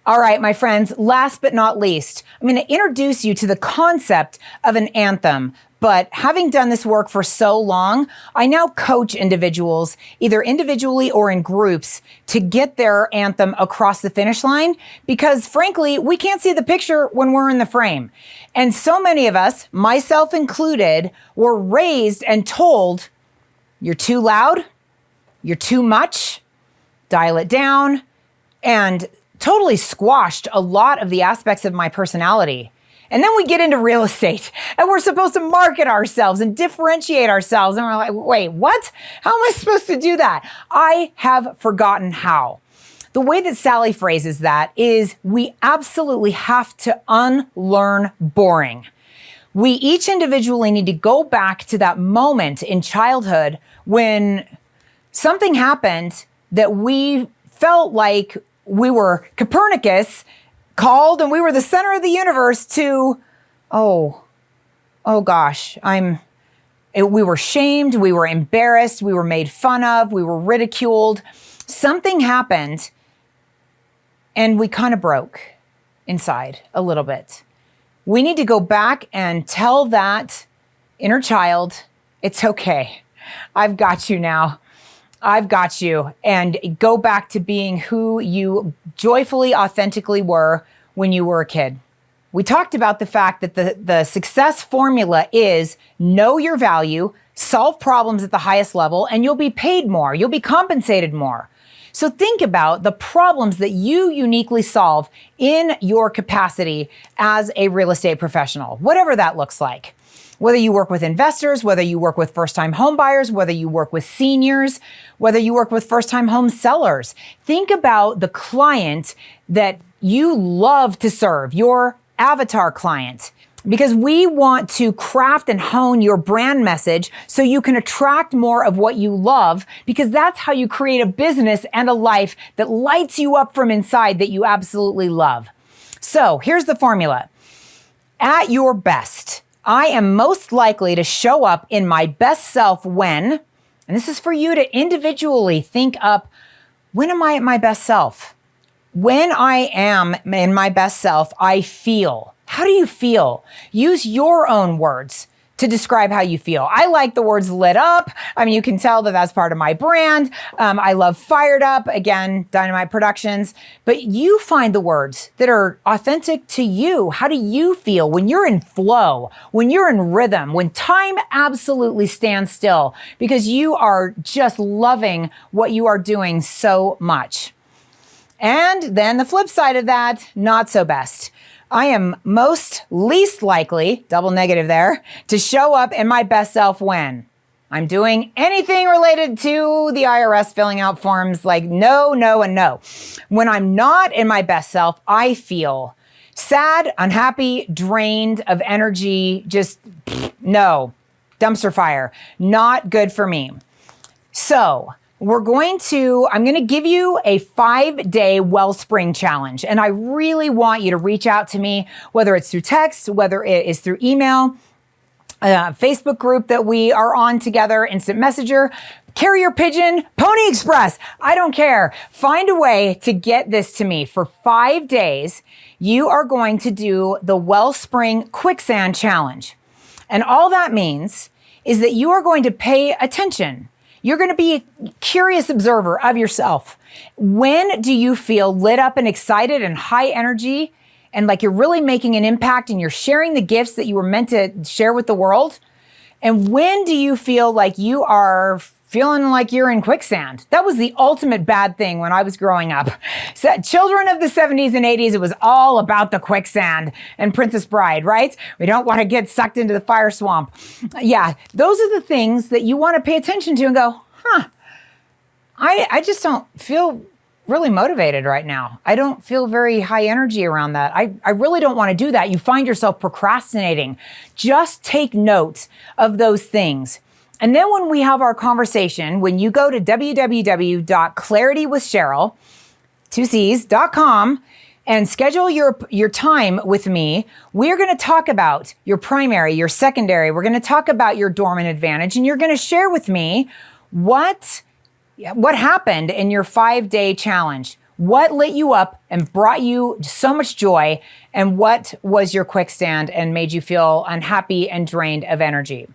All right, my friends, last but not least, I'm going to introduce you to the concept of an anthem. But having done this work for so long, I now coach individuals, either individually or in groups, to get their anthem across the finish line because, frankly, we can't see the picture when we're in the frame. And so many of us, myself included, were raised and told, you're too loud, you're too much, dial it down, and totally squashed a lot of the aspects of my personality. And then we get into real estate and we're supposed to market ourselves and differentiate ourselves. And we're like, wait, what? How am I supposed to do that? I have forgotten how. The way that Sally phrases that is we absolutely have to unlearn boring. We each individually need to go back to that moment in childhood when something happened that we felt like we were Copernicus called and we were the center of the universe to, oh gosh, we were shamed, we were embarrassed, we were made fun of, we were ridiculed. Something happened and we kind of broke inside a little bit. We need to go back and tell that inner child, it's okay. I've got you now. I've got you, and go back to being who you joyfully, authentically were when you were a kid. We talked about the fact that the success formula is know your value, solve problems at the highest level, and you'll be paid more. You'll be compensated more. So think about the problems that you uniquely solve in your capacity as a real estate professional, whatever that looks like. Whether you work with investors, whether you work with first-time home buyers, whether you work with seniors, whether you work with first-time home sellers, think about the client that you love to serve, your avatar client, because we want to craft and hone your brand message so you can attract more of what you love, because that's how you create a business and a life that lights you up from inside that you absolutely love. So here's the formula. At your best, I am most likely to show up in my best self when, and this is for you to individually think up, when am I at my best self? When I am in my best self, I feel. How do you feel? Use your own words to describe how you feel. I like the words lit up. I mean, you can tell that that's part of my brand. I love fired up, again, Dynamite Productions. But you find the words that are authentic to you. How do you feel when you're in flow, when you're in rhythm, when time absolutely stands still because you are just loving what you are doing so much? And then the flip side of that, not so best. I am least likely, double negative there, to show up in my best self when I'm doing anything related to the IRS, filling out forms like no, no, and no. When I'm not in my best self, I feel sad, unhappy, drained of energy, just no, dumpster fire, not good for me. So I'm going to give you a 5-day Wellspring challenge. And I really want you to reach out to me, whether it's through text, whether it is through email, Facebook group that we are on together, instant messenger, carrier pigeon, Pony Express. I don't care. Find a way to get this to me. For 5 days, you are going to do the Wellspring Quicksand Challenge. And all that means is that you are going to pay attention. You're going to be a curious observer of yourself. When do you feel lit up and excited and high energy and like you're really making an impact and you're sharing the gifts that you were meant to share with the world? And when do you feel like you are feeling like you're in quicksand? That was the ultimate bad thing when I was growing up. So, children of the 70s and 80s, it was all about the quicksand and Princess Bride, right? We don't want to get sucked into the fire swamp. Yeah, those are the things that you want to pay attention to and go, I just don't feel really motivated right now. I don't feel very high energy around that. I really don't want to do that. You find yourself procrastinating. Just take note of those things. And then when we have our conversation, when you go to www.claritywithcheryl.com and schedule your time with me, we're going to talk about your primary, your secondary. We're going to talk about your dormant advantage, and you're going to share with me what happened in your 5-day challenge. What lit you up and brought you so much joy? And what was your quick stand and made you feel unhappy and drained of energy?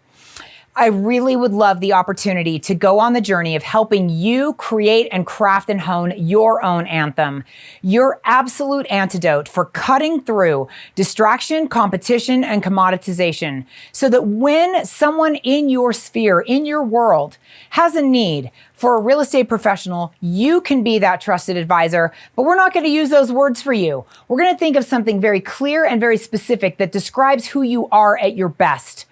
I really would love the opportunity to go on the journey of helping you create and craft and hone your own anthem, your absolute antidote for cutting through distraction, competition, and commoditization, so that when someone in your sphere, in your world, has a need for a real estate professional, you can be that trusted advisor, but we're not going to use those words for you. We're going to think of something very clear and very specific that describes who you are at your best.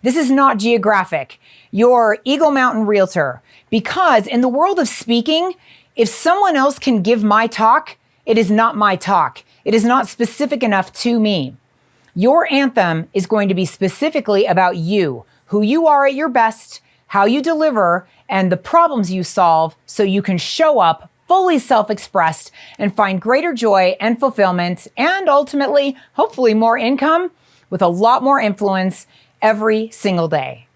This is not geographic. Your Eagle Mountain realtor. Because in the world of speaking, if someone else can give my talk, it is not my talk. It is not specific enough to me. Your anthem is going to be specifically about you, who you are at your best, how you deliver, and the problems you solve so you can show up fully self-expressed and find greater joy and fulfillment and ultimately, hopefully more income with a lot more influence every single day.